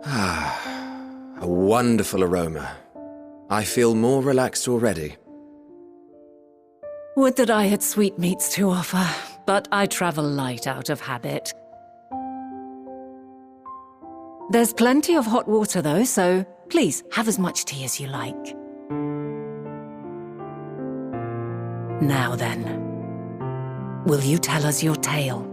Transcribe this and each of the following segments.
A wonderful aroma. I feel more relaxed already. Would that I had sweetmeats to offer, but I travel light out of habit. There's plenty of hot water though, so please have as much tea as you like. Now then, will you tell us your tale?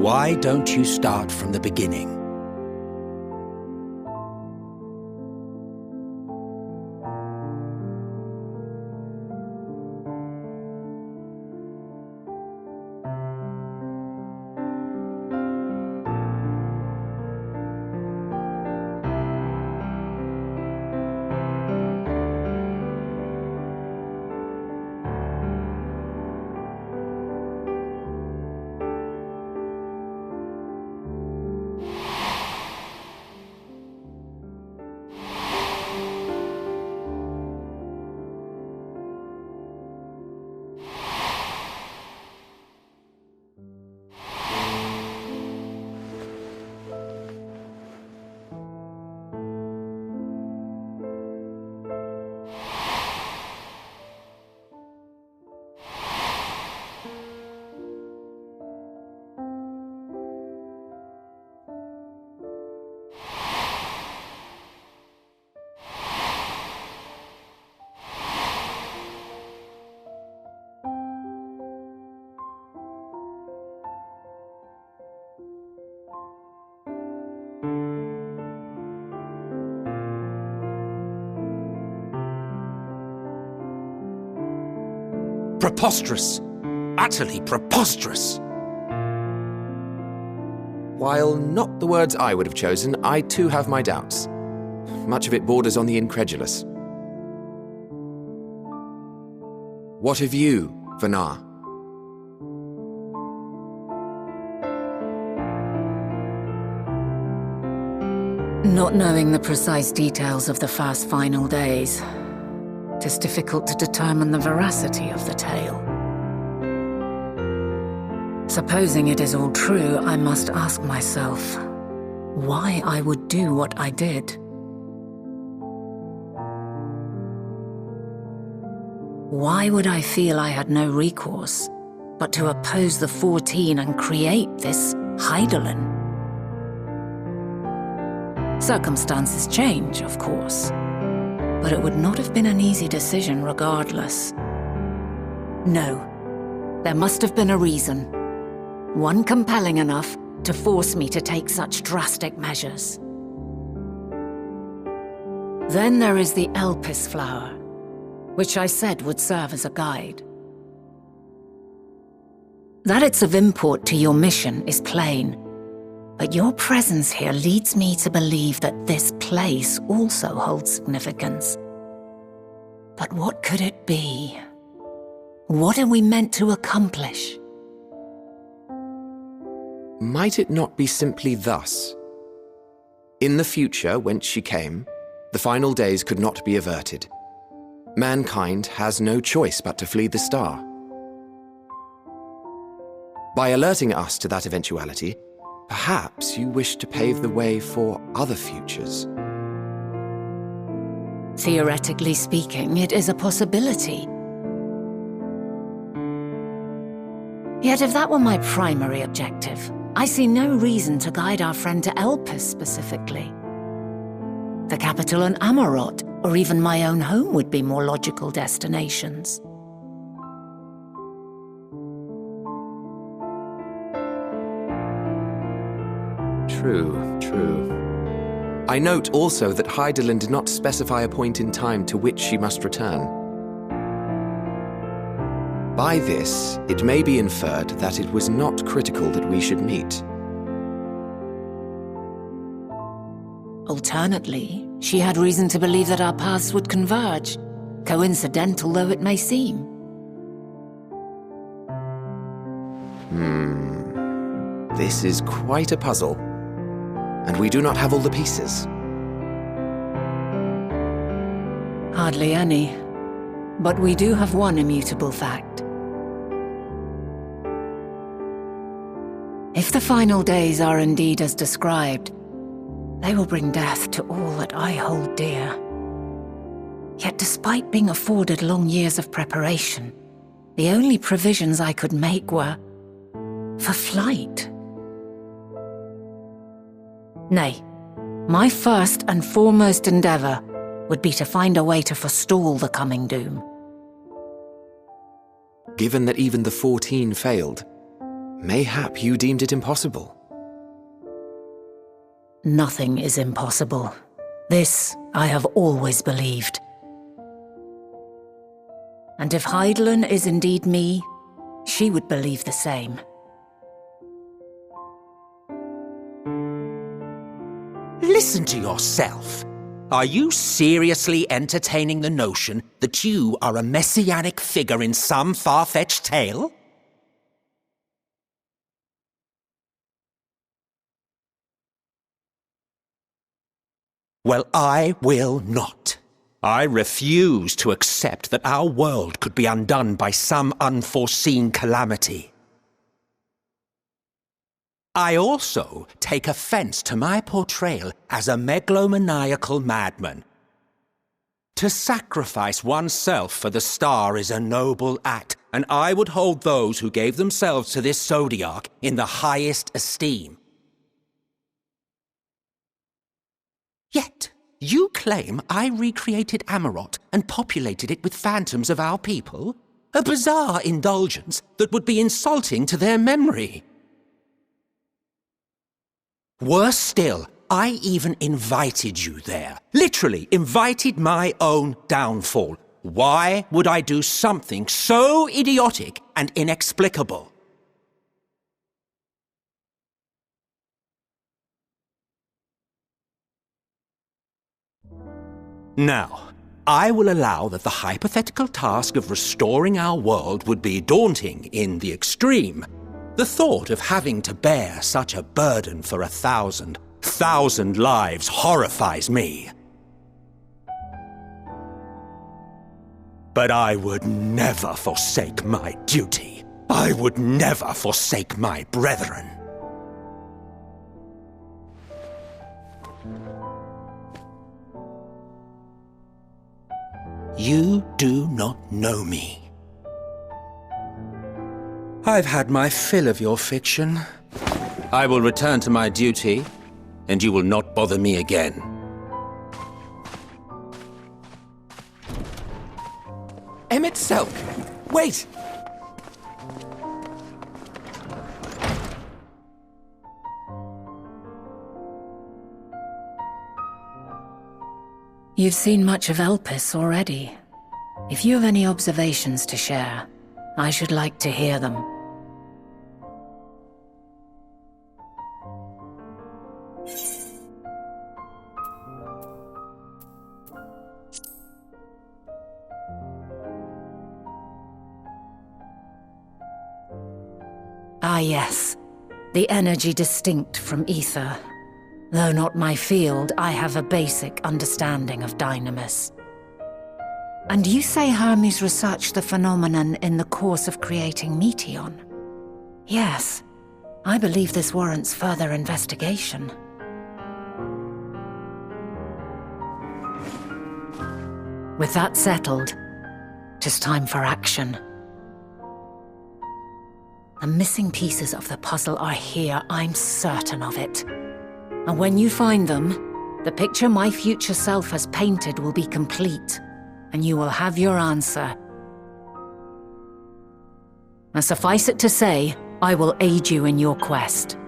Why don't you start from the beginning? Preposterous! Utterly preposterous! While not the words I would have chosen, I too have my doubts. Much of it borders on the incredulous. What of you, Vanar? Not knowing the precise details of the first final days, it is difficult to determine the veracity of the tale. Supposing it is all true, I must ask myself why I would do what I did. Why would I feel I had no recourse but to oppose the 14 and create this Hydaelyn? Circumstances change, of course, but it would not have been an easy decision regardless. No, there must have been a reason. One compelling enough to force me to take such drastic measures. Then there is the Elpis flower, which I said would serve as a guide. That it's of import to your mission is plain, but your presence here leads me to believe that this place also holds significance. But what could it be? What are we meant to accomplish? Might it not be simply thus? In the future, whence she came, the final days could not be averted. Mankind has no choice but to flee the star. By alerting us to that eventuality, perhaps you wish to pave the way for other futures. Theoretically speaking, it is a possibility. Yet if that were my primary objective, I see no reason to guide our friend to Elpis specifically. The capital and Amarot, or even my own home would be more logical destinations. True. I note also that Hydaelyn did not specify a point in time to which she must return. By this, it may be inferred that it was not critical that we should meet. Alternately, she had reason to believe that our paths would converge, coincidental though it may seem. This is quite a puzzle, and we do not have all the pieces. Hardly any, but we do have one immutable fact. If the final days are indeed as described, they will bring death to all that I hold dear. Yet despite being afforded long years of preparation, the only provisions I could make were for flight. Nay, my first and foremost endeavor would be to find a way to forestall the coming doom. Given that even the 14 failed, mayhap you deemed it impossible. Nothing is impossible. This I have always believed. And if Heidelin is indeed me, she would believe the same. Listen to yourself. Are you seriously entertaining the notion that you are a messianic figure in some far-fetched tale? Well, I will not. I refuse to accept that our world could be undone by some unforeseen calamity. I also take offense to my portrayal as a megalomaniacal madman. To sacrifice oneself for the star is a noble act, and I would hold those who gave themselves to this zodiac in the highest esteem. Yet, you claim I recreated Amarot and populated it with phantoms of our people? A bizarre indulgence that would be insulting to their memory. Worse still, I even invited you there. Literally invited my own downfall. Why would I do something so idiotic and inexplicable? Now, I will allow that the hypothetical task of restoring our world would be daunting in the extreme. The thought of having to bear such a burden for 1,000 lives horrifies me. But I would never forsake my duty. I would never forsake my brethren. You do not know me. I've had my fill of your fiction. I will return to my duty, and you will not bother me again. Emmett Selk! Wait! You've seen much of Elpis already. If you have any observations to share, I should like to hear them. Ah yes, the energy distinct from ether. Though not my field, I have a basic understanding of dynamis. And you say Hermes researched the phenomenon in the course of creating Meteon? Yes, I believe this warrants further investigation. With that settled, 'tis time for action. The missing pieces of the puzzle are here, I'm certain of it. And when you find them, the picture my future self has painted will be complete, and you will have your answer. And suffice it to say, I will aid you in your quest.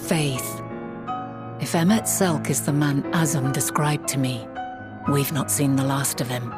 Faith. If Emmet Selk is the man Azum described to me, we've not seen the last of him.